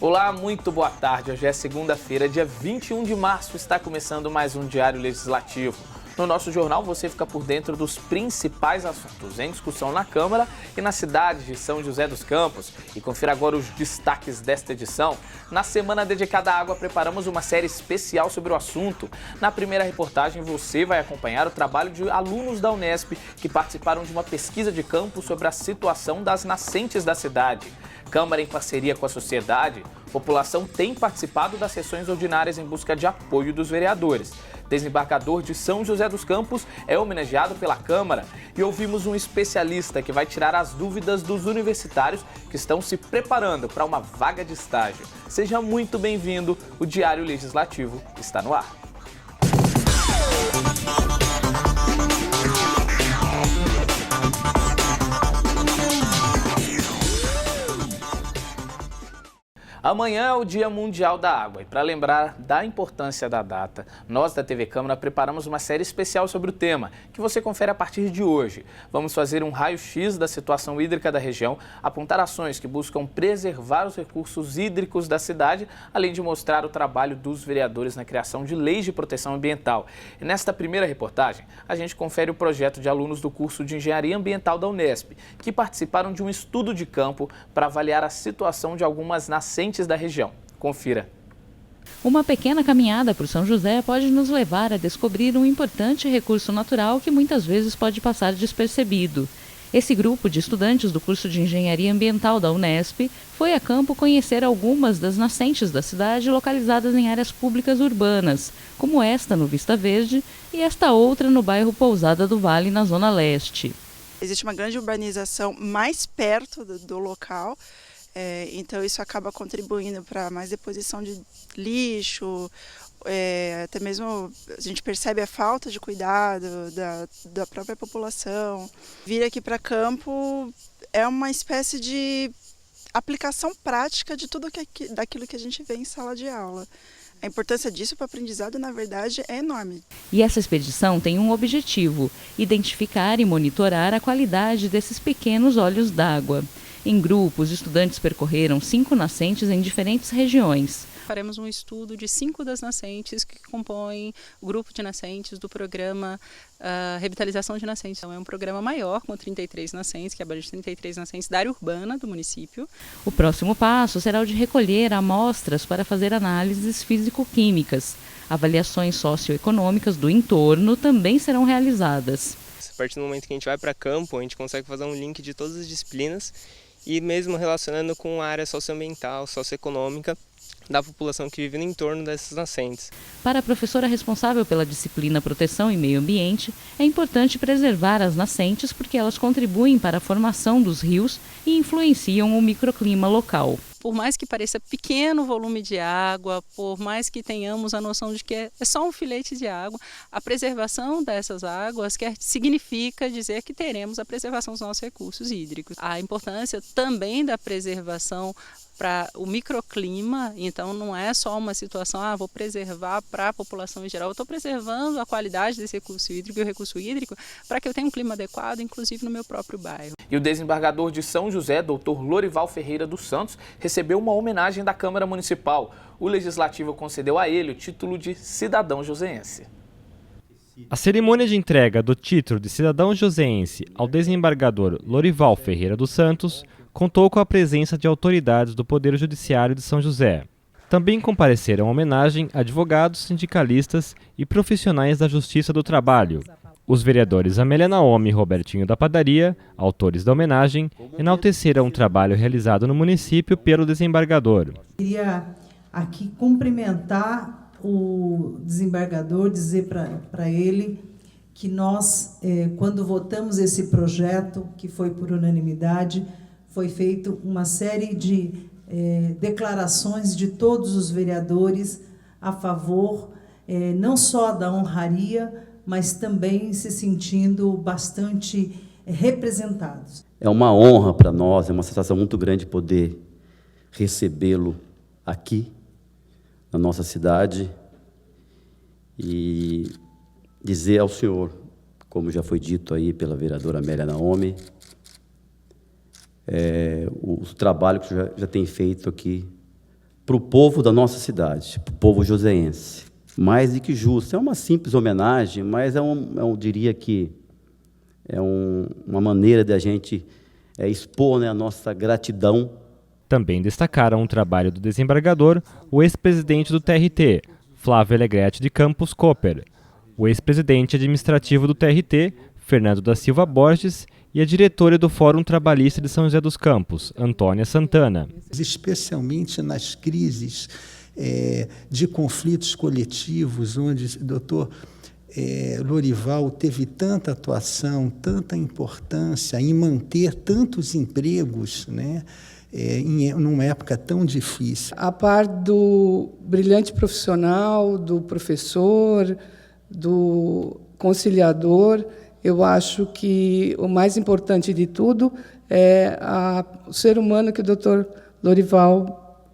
Olá, muito boa tarde. Hoje é segunda-feira, dia 21 de março, está começando mais um Diário Legislativo. No nosso jornal você fica por dentro dos principais assuntos em discussão na Câmara e na cidade de São José dos Campos. E confira agora os destaques desta edição. Na semana dedicada à água, preparamos uma série especial sobre o assunto. Na primeira reportagem você vai acompanhar o trabalho de alunos da Unesp que participaram de uma pesquisa de campo sobre a situação das nascentes da cidade. Câmara em parceria com a sociedade, a população tem participado das sessões ordinárias em busca de apoio dos vereadores. Desembargador de São José dos Campos é homenageado pela Câmara e ouvimos um especialista que vai tirar as dúvidas dos universitários que estão se preparando para uma vaga de estágio. Seja muito bem-vindo, o Diário Legislativo está no ar. Amanhã é o Dia Mundial da Água e para lembrar da importância da data, nós da TV Câmara preparamos uma série especial sobre o tema, que você confere a partir de hoje. Vamos fazer um raio-x da situação hídrica da região, apontar ações que buscam preservar os recursos hídricos da cidade, além de mostrar o trabalho dos vereadores na criação de leis de proteção ambiental. E nesta primeira reportagem, a gente confere o projeto de alunos do curso de Engenharia Ambiental da Unesp, que participaram de um estudo de campo para avaliar a situação de algumas nascentes da região. Confira. Uma pequena caminhada por São José pode nos levar a descobrir um importante recurso natural que muitas vezes pode passar despercebido. Esse grupo de estudantes do curso de Engenharia Ambiental da Unesp foi a campo conhecer algumas das nascentes da cidade localizadas em áreas públicas urbanas, como esta no Vista Verde e esta outra no bairro Pousada do Vale, na Zona Leste. Existe uma grande urbanização mais perto do local. Então isso acaba contribuindo para mais deposição de lixo, até mesmo a gente percebe a falta de cuidado da própria população. Vir aqui para campo é uma espécie de aplicação prática de tudo daquilo que a gente vê em sala de aula. A importância disso para o aprendizado, na verdade, é enorme. E essa expedição tem um objetivo: identificar e monitorar a qualidade desses pequenos olhos d'água. Em grupo, os estudantes percorreram 5 nascentes em diferentes regiões. Faremos um estudo de 5 das nascentes que compõem o grupo de nascentes do programa Revitalização de Nascentes. Então, é um programa maior, com 33 nascentes, que abrange 33 nascentes da área urbana do município. O próximo passo será o de recolher amostras para fazer análises físico-químicas. Avaliações socioeconômicas do entorno também serão realizadas. A partir do momento que a gente vai para campo, a gente consegue fazer um link de todas as disciplinas e mesmo relacionando com a área socioambiental, socioeconômica da população que vive no entorno dessas nascentes. Para a professora responsável pela disciplina Proteção e Meio Ambiente, é importante preservar as nascentes porque elas contribuem para a formação dos rios e influenciam o microclima local. Por mais que pareça pequeno o volume de água, por mais que tenhamos a noção de que é só um filete de água, a preservação dessas águas significa dizer que teremos a preservação dos nossos recursos hídricos. A importância também da preservação para o microclima, então não é só uma situação, vou preservar para a população em geral, eu estou preservando a qualidade desse recurso hídrico e o recurso hídrico para que eu tenha um clima adequado, inclusive no meu próprio bairro. E o desembargador de São José, Dr. Lorival Ferreira dos Santos, recebeu uma homenagem da Câmara Municipal. O Legislativo concedeu a ele o título de cidadão joseense. A cerimônia de entrega do título de cidadão joseense ao desembargador Lorival Ferreira dos Santos contou com a presença de autoridades do Poder Judiciário de São José. Também compareceram à homenagem advogados, sindicalistas e profissionais da Justiça do Trabalho. Os vereadores Amélia Naomi e Robertinho da Padaria, autores da homenagem, enalteceram o trabalho realizado no município pelo desembargador. Queria aqui cumprimentar o desembargador, dizer para ele que nós, quando votamos esse projeto, que foi por unanimidade, foi feito uma série de declarações de todos os vereadores a favor, não só da honraria, mas também se sentindo bastante representados. É uma honra para nós, é uma sensação muito grande poder recebê-lo aqui, na nossa cidade, e dizer ao senhor, como já foi dito aí pela vereadora Amélia Naomi, o trabalho que o senhor já tem feito aqui para o povo da nossa cidade, para o povo joseense. Mais do que justo. É uma simples homenagem, mas eu diria que é uma maneira de a gente expor, né, a nossa gratidão. Também destacaram o trabalho do desembargador, o ex-presidente do TRT, Flávio Alegrete de Campos Cooper, o ex-presidente administrativo do TRT, Fernando da Silva Borges, e a diretora do Fórum Trabalhista de São José dos Campos, Antônia Santana. Especialmente nas crises de conflitos coletivos, onde o doutor Lorival teve tanta atuação, tanta importância em manter tantos empregos, né, numa época tão difícil. A par do brilhante profissional, do professor, do conciliador, eu acho que o mais importante de tudo é o ser humano que o Dr. Lorival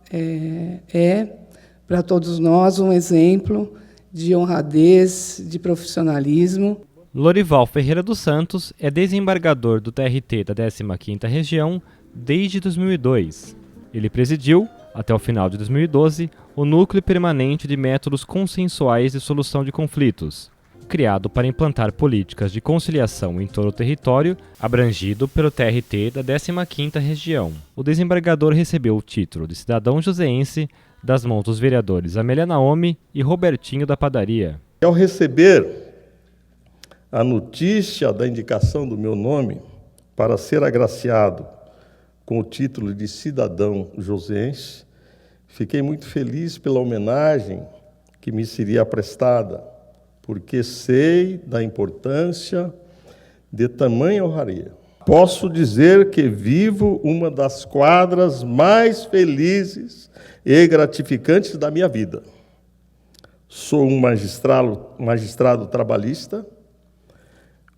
para todos nós, um exemplo de honradez, de profissionalismo. Lorival Ferreira dos Santos é desembargador do TRT da 15ª Região desde 2002. Ele presidiu, até o final de 2012, o Núcleo Permanente de Métodos Consensuais de Solução de Conflitos, criado para implantar políticas de conciliação em todo o território abrangido pelo TRT da 15ª Região. O desembargador recebeu o título de cidadão joseense das mãos dos vereadores Amélia Naomi e Robertinho da Padaria. Ao receber a notícia da indicação do meu nome para ser agraciado com o título de cidadão joseense, fiquei muito feliz pela homenagem que me seria prestada, porque sei da importância de tamanha honraria. Posso dizer que vivo uma das quadras mais felizes e gratificantes da minha vida. Sou um magistrado trabalhista,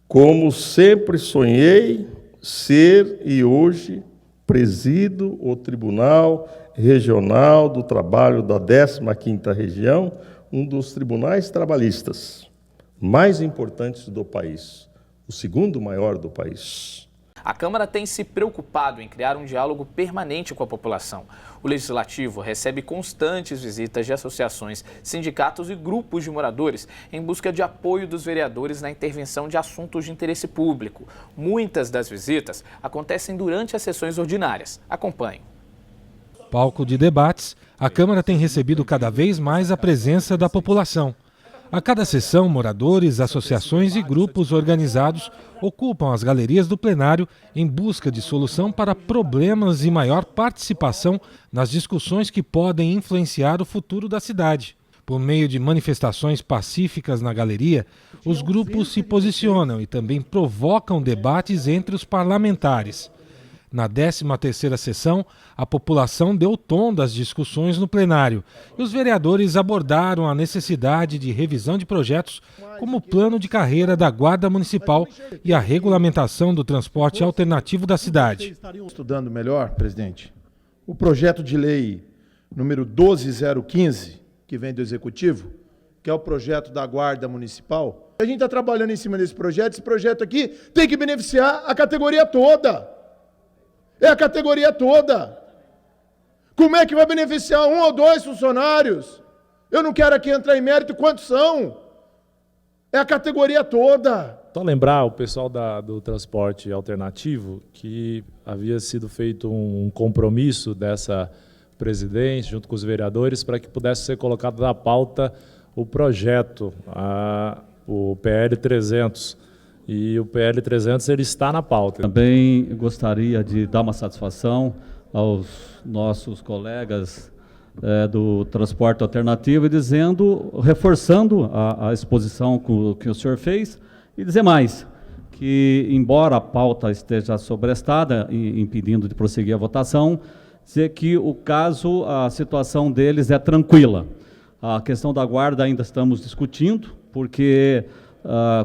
como sempre sonhei ser e hoje presido o Tribunal Regional do Trabalho da 15ª Região, um dos tribunais trabalhistas mais importantes do país, o segundo maior do país. A Câmara tem se preocupado em criar um diálogo permanente com a população. O Legislativo recebe constantes visitas de associações, sindicatos e grupos de moradores em busca de apoio dos vereadores na intervenção de assuntos de interesse público. Muitas das visitas acontecem durante as sessões ordinárias. Acompanhe. Palco de debates, a Câmara tem recebido cada vez mais a presença da população. A cada sessão, moradores, associações e grupos organizados ocupam as galerias do plenário em busca de solução para problemas e maior participação nas discussões que podem influenciar o futuro da cidade. Por meio de manifestações pacíficas na galeria, os grupos se posicionam e também provocam debates entre os parlamentares. Na 13ª sessão, a população deu o tom das discussões no plenário e os vereadores abordaram a necessidade de revisão de projetos como o plano de carreira da Guarda Municipal e a regulamentação do transporte alternativo da cidade. Estariam estudando melhor, presidente, o projeto de lei número 12015, que vem do Executivo, que é o projeto da Guarda Municipal. A gente está trabalhando em cima desse projeto. Esse projeto aqui tem que beneficiar a categoria toda. É a categoria toda. Como é que vai beneficiar 1 ou 2 funcionários? Eu não quero aqui entrar em mérito quantos são. É a categoria toda. Só lembrar o pessoal do transporte alternativo que havia sido feito um compromisso dessa presidência junto com os vereadores para que pudesse ser colocado na pauta o projeto, o PL 300. E o PL 300 ele está na pauta. Também gostaria de dar uma satisfação aos nossos colegas do transporte alternativo, reforçando a exposição que o senhor fez, e dizer mais, que embora a pauta esteja sobrestada, impedindo de prosseguir a votação, dizer que a situação deles é tranquila. A questão da guarda ainda estamos discutindo, porque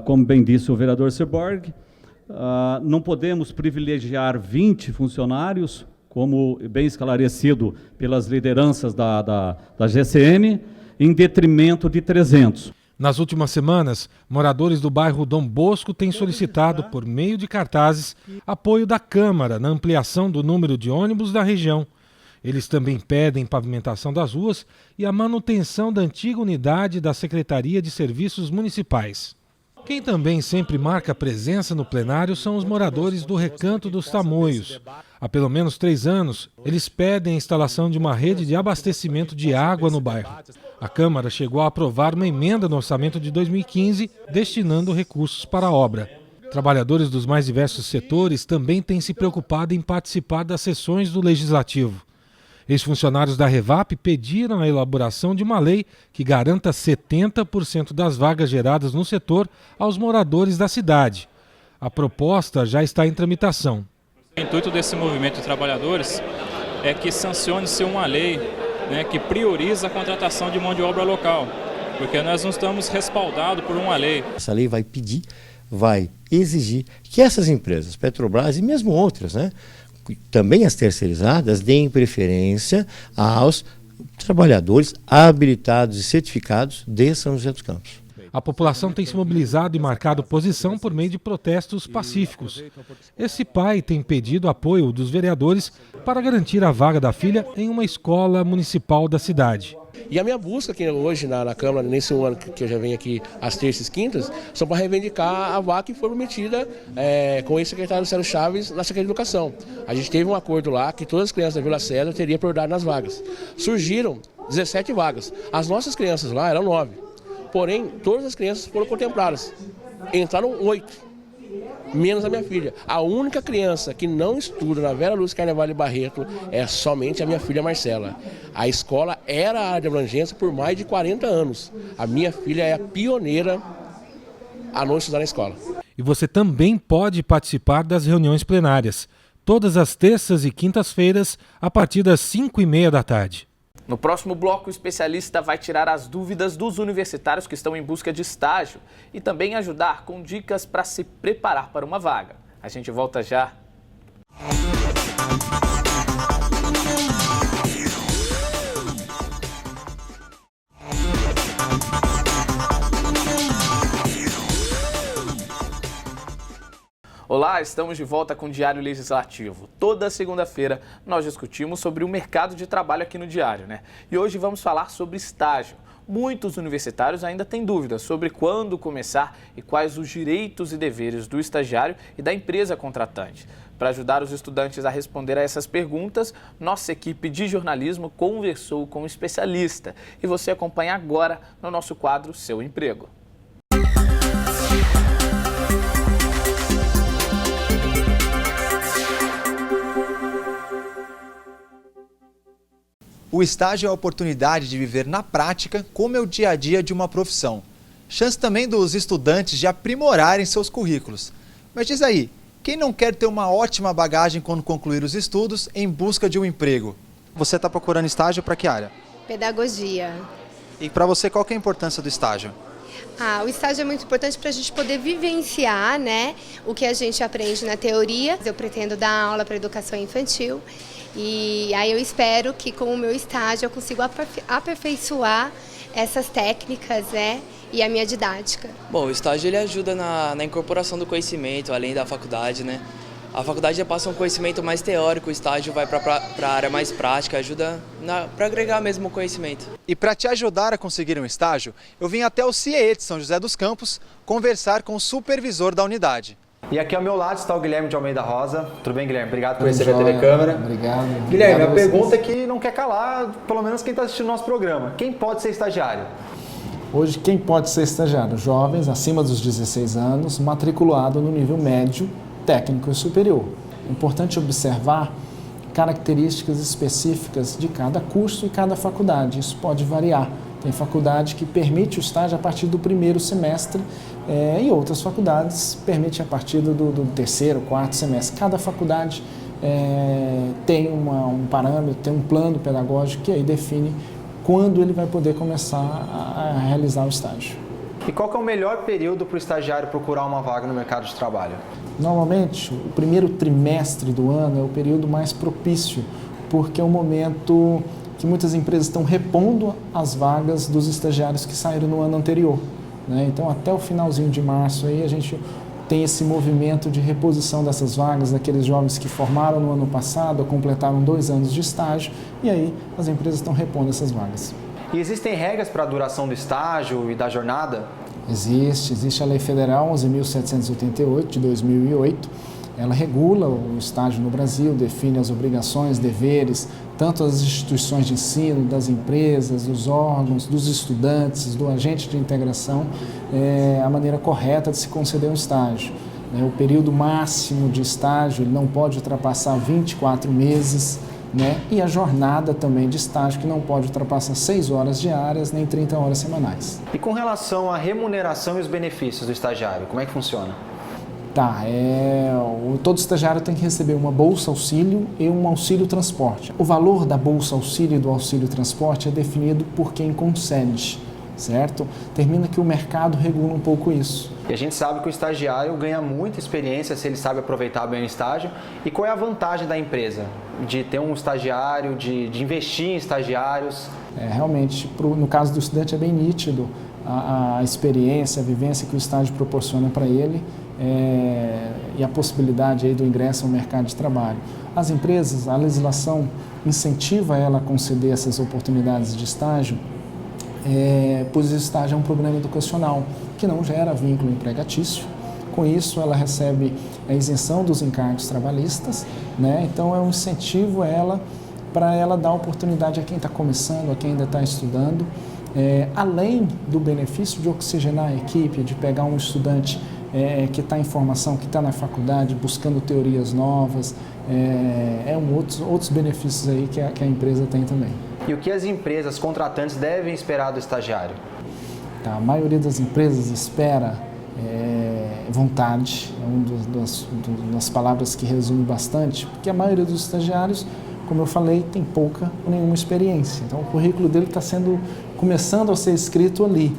como bem disse o vereador Seborg, não podemos privilegiar 20 funcionários, como bem esclarecido pelas lideranças da GCM, em detrimento de 300. Nas últimas semanas, moradores do bairro Dom Bosco têm solicitado, por meio de cartazes, apoio da Câmara na ampliação do número de ônibus da região. Eles também pedem pavimentação das ruas e a manutenção da antiga unidade da Secretaria de Serviços Municipais. Quem também sempre marca presença no plenário são os moradores do Recanto dos Tamoios. Há pelo menos 3 anos, eles pedem a instalação de uma rede de abastecimento de água no bairro. A Câmara chegou a aprovar uma emenda no orçamento de 2015, destinando recursos para a obra. Trabalhadores dos mais diversos setores também têm se preocupado em participar das sessões do Legislativo. Ex-funcionários da Revap pediram a elaboração de uma lei que garanta 70% das vagas geradas no setor aos moradores da cidade. A proposta já está em tramitação. O intuito desse movimento de trabalhadores é que sancione-se uma lei, que prioriza a contratação de mão de obra local, porque nós não estamos respaldados por uma lei. Essa lei vai pedir, vai exigir que essas empresas, Petrobras e mesmo outras, também as terceirizadas, deem preferência aos trabalhadores habilitados e certificados de São José dos Campos. A população tem se mobilizado e marcado posição por meio de protestos pacíficos. Esse pai tem pedido apoio dos vereadores para garantir a vaga da filha em uma escola municipal da cidade. E a minha busca aqui hoje na Câmara, nesse ano que eu já venho aqui às terças e quintas, são para reivindicar a vaga que foi prometida com o ex-secretário Célio Chaves na Secretaria de Educação. A gente teve um acordo lá que todas as crianças da Vila César teriam prioridade nas vagas. Surgiram 17 vagas. As nossas crianças lá eram 9. Porém, todas as crianças foram contempladas. Entraram 8. Menos a minha filha. A única criança que não estuda na Vera Lúcia Carnevale Barreto é somente a minha filha Marcela. A escola era a área de abrangência por mais de 40 anos. A minha filha é a pioneira a não estudar na escola. E você também pode participar das reuniões plenárias, todas as terças e quintas-feiras, a partir das 5h30 da tarde. No próximo bloco, o especialista vai tirar as dúvidas dos universitários que estão em busca de estágio e também ajudar com dicas para se preparar para uma vaga. A gente volta já. Olá, estamos de volta com o Diário Legislativo. Toda segunda-feira nós discutimos sobre o mercado de trabalho aqui no Diário, E hoje vamos falar sobre estágio. Muitos universitários ainda têm dúvidas sobre quando começar e quais os direitos e deveres do estagiário e da empresa contratante. Para ajudar os estudantes a responder a essas perguntas, nossa equipe de jornalismo conversou com um especialista. E você acompanha agora no nosso quadro Seu Emprego. O estágio é a oportunidade de viver na prática como é o dia a dia de uma profissão. Chance também dos estudantes de aprimorarem seus currículos. Mas diz aí, quem não quer ter uma ótima bagagem quando concluir os estudos em busca de um emprego? Você está procurando estágio para que área? Pedagogia. E para você, qual que é a importância do estágio? O estágio é muito importante para a gente poder vivenciar, o que a gente aprende na teoria. Eu pretendo dar aula para educação infantil. E aí eu espero que com o meu estágio eu consiga aperfeiçoar essas técnicas, e a minha didática. Bom, o estágio ele ajuda na incorporação do conhecimento, além da faculdade, A faculdade já passa um conhecimento mais teórico, o estágio vai para a área mais prática, ajuda para agregar mesmo o conhecimento. E para te ajudar a conseguir um estágio, eu vim até o CIE de São José dos Campos conversar com o supervisor da unidade. E aqui ao meu lado está o Guilherme de Almeida Rosa. Tudo bem, Guilherme? Obrigado por receber a TV Câmara. Obrigado. Guilherme, a pergunta é que não quer calar, pelo menos quem está assistindo o nosso programa. Quem pode ser estagiário? Hoje, quem pode ser estagiário? Jovens acima dos 16 anos, matriculado no nível médio, técnico e superior. É importante observar características específicas de cada curso e cada faculdade. Isso pode variar. Tem faculdade que permite o estágio a partir do primeiro semestre e outras faculdades permitem a partir do terceiro, quarto semestre. Cada faculdade tem um parâmetro, tem um plano pedagógico que aí define quando ele vai poder começar a realizar o estágio. E qual que é o melhor período para o estagiário procurar uma vaga no mercado de trabalho? Normalmente, o primeiro trimestre do ano é o período mais propício, porque é o momento que muitas empresas estão repondo as vagas dos estagiários que saíram no ano anterior. Então, até o finalzinho de março, aí, a gente tem esse movimento de reposição dessas vagas, daqueles jovens que formaram no ano passado, completaram 2 anos de estágio, e aí as empresas estão repondo essas vagas. E existem regras para a duração do estágio e da jornada? Existe a Lei Federal 11.788 de 2008, ela regula o estágio no Brasil, define as obrigações, deveres, tanto das instituições de ensino, das empresas, dos órgãos, dos estudantes, do agente de integração, a maneira correta de se conceder um estágio. O período máximo de estágio ele não pode ultrapassar 24 meses, e a jornada também de estágio que não pode ultrapassar 6 horas diárias nem 30 horas semanais. E com relação à remuneração e os benefícios do estagiário, como é que funciona? Todo estagiário tem que receber uma bolsa auxílio e um auxílio transporte. O valor da bolsa auxílio e do auxílio transporte é definido por quem concede, certo? Termina que o mercado regula um pouco isso. E a gente sabe que o estagiário ganha muita experiência se ele sabe aproveitar bem o estágio. E qual é a vantagem da empresa de ter um estagiário, de investir em estagiários? Realmente, no caso do estudante é bem nítido a experiência, a vivência que o estágio proporciona para ele e a possibilidade aí do ingresso ao mercado de trabalho. As empresas, a legislação incentiva ela a conceder essas oportunidades de estágio, pois o estágio é um programa educacional que não gera vínculo empregatício. Com isso, ela recebe a isenção dos encargos trabalhistas, então é um incentivo para ela dar oportunidade a quem está começando, a quem ainda está estudando, além do benefício de oxigenar a equipe, de pegar um estudante que está em formação, que está na faculdade, buscando teorias novas, outros benefícios aí que a empresa tem também. E o que as empresas contratantes devem esperar do estagiário? A maioria das empresas espera vontade, é uma das palavras que resume bastante, porque a maioria dos estagiários, como eu falei, tem pouca ou nenhuma experiência. Então o currículo dele está começando a ser escrito ali.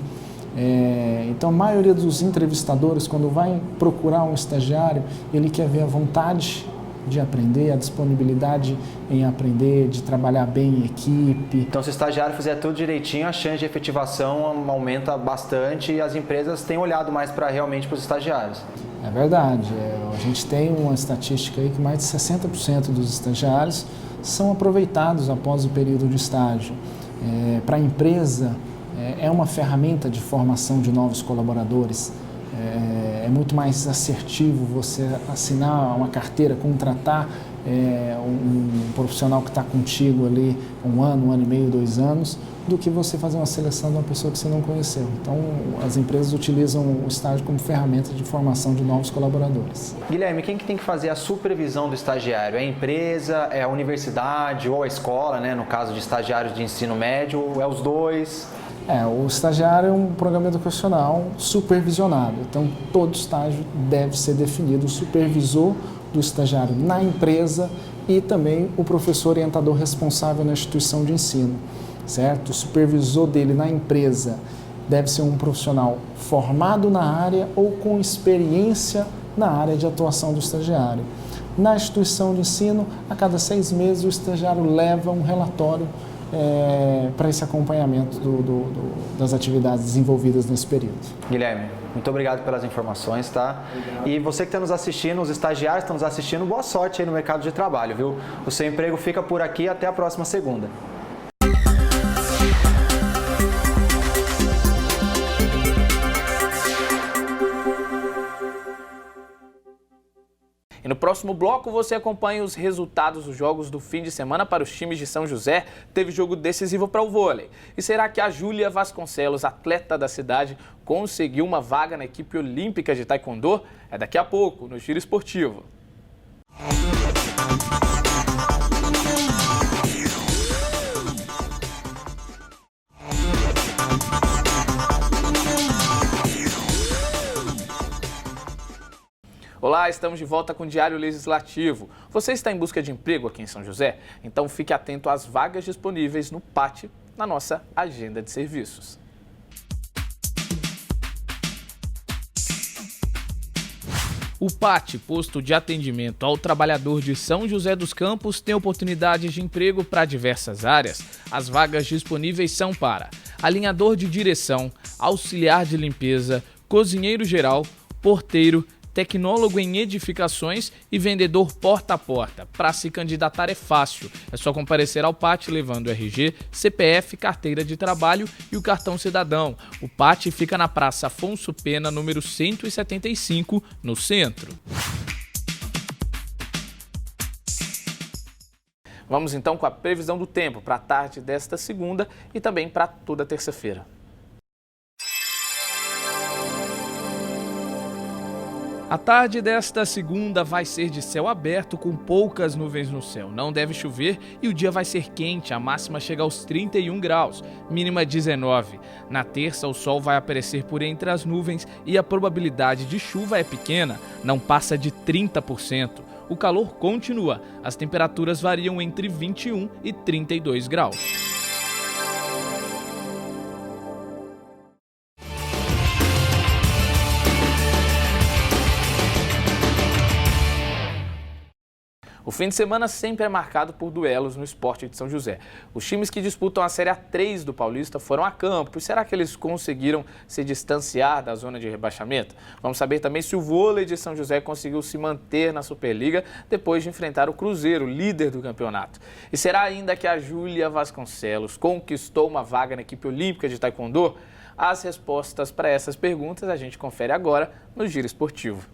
Então a maioria dos entrevistadores, quando vai procurar um estagiário, ele quer ver a vontade de aprender, a disponibilidade em aprender, de trabalhar bem em equipe. Então se o estagiário fizer tudo direitinho, a chance de efetivação aumenta bastante e as empresas têm olhado mais realmente para os estagiários. É verdade, a gente tem uma estatística aí que mais de 60% dos estagiários são aproveitados após o período de estágio. Para a empresa, é uma ferramenta de formação de novos colaboradores. É muito mais assertivo você assinar uma carteira, contratar um profissional que está contigo ali 1 ano, 1 ano e meio, 2 anos, do que você fazer uma seleção de uma pessoa que você não conheceu. Então, as empresas utilizam o estágio como ferramenta de formação de novos colaboradores. Guilherme, quem que tem que fazer a supervisão do estagiário? É a empresa, é a universidade ou a escola, no caso de estagiários de ensino médio, ou é os dois? O estagiário é um programa educacional supervisionado, então todo estágio deve ser definido, o supervisor do estagiário na empresa e também o professor orientador responsável na instituição de ensino, certo? O supervisor dele na empresa deve ser um profissional formado na área ou com experiência na área de atuação do estagiário. Na instituição de ensino, a cada 6 meses o estagiário leva um relatório para esse acompanhamento das atividades desenvolvidas nesse período. Guilherme, muito obrigado pelas informações, tá? E você que está nos assistindo, os estagiários que estão nos assistindo, boa sorte aí no mercado de trabalho, viu? O seu emprego fica por aqui, até a próxima segunda. E no próximo bloco você acompanha os resultados dos jogos do fim de semana para os times de São José. Teve jogo decisivo para o vôlei. E será que a Júlia Vasconcelos, atleta da cidade, conseguiu uma vaga na equipe olímpica de taekwondo? É daqui a pouco, no Giro Esportivo. Olá, estamos de volta com o Diário Legislativo. Você está em busca de emprego aqui em São José? Então fique atento às vagas disponíveis no PAT, na nossa agenda de serviços. O PAT, Posto de Atendimento ao Trabalhador de São José dos Campos, tem oportunidades de emprego para diversas áreas. As vagas disponíveis são para alinhador de direção, auxiliar de limpeza, cozinheiro geral, porteiro, tecnólogo em edificações e vendedor porta a porta. Para se candidatar é fácil, é só comparecer ao PAT levando RG, CPF, carteira de trabalho e o cartão cidadão. O PAT fica na Praça Afonso Pena, número 175, no centro. Vamos então com a previsão do tempo para a tarde desta segunda e também para toda terça-feira. A tarde desta segunda vai ser de céu aberto com poucas nuvens no céu. Não deve chover e o dia vai ser quente, a máxima chega aos 31 graus, mínima 19. Na terça o sol vai aparecer por entre as nuvens e a probabilidade de chuva é pequena, não passa de 30%. O calor continua, as temperaturas variam entre 21 e 32 graus. O fim de semana sempre é marcado por duelos no Esporte de São José. Os times que disputam a Série A3 do Paulista foram a campo. E será que eles conseguiram se distanciar da zona de rebaixamento? Vamos saber também se o vôlei de São José conseguiu se manter na Superliga depois de enfrentar o Cruzeiro, líder do campeonato. E será ainda que a Júlia Vasconcelos conquistou uma vaga na equipe olímpica de taekwondo? As respostas para essas perguntas a gente confere agora no Giro Esportivo.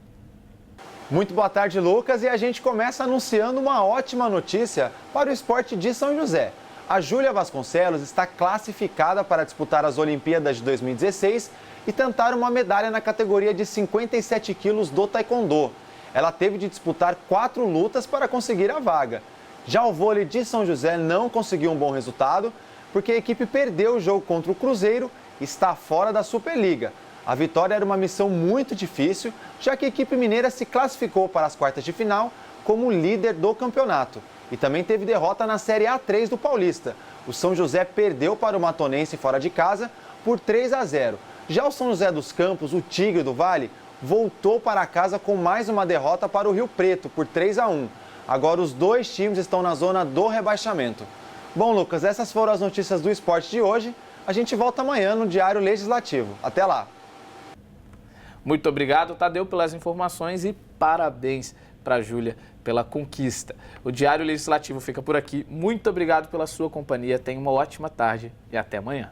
Muito boa tarde, Lucas, e a gente começa anunciando uma ótima notícia para o esporte de São José. A Júlia Vasconcelos está classificada para disputar as Olimpíadas de 2016 e tentar uma medalha na categoria de 57 quilos do taekwondo. Ela teve de disputar 4 lutas para conseguir a vaga. Já o vôlei de São José não conseguiu um bom resultado, porque a equipe perdeu o jogo contra o Cruzeiro e está fora da Superliga. A vitória era uma missão muito difícil, já que a equipe mineira se classificou para as quartas de final como líder do campeonato. E também teve derrota na Série A3 do Paulista. O São José perdeu para o Matonense fora de casa por 3-0. Já o São José dos Campos, o Tigre do Vale, voltou para casa com mais uma derrota para o Rio Preto por 3-1. Agora os dois times estão na zona do rebaixamento. Bom, Lucas, essas foram as notícias do esporte de hoje. A gente volta amanhã no Diário Legislativo. Até lá! Muito obrigado, Tadeu, pelas informações e parabéns para a Júlia pela conquista. O Diário Legislativo fica por aqui. Muito obrigado pela sua companhia. Tenha uma ótima tarde e até amanhã.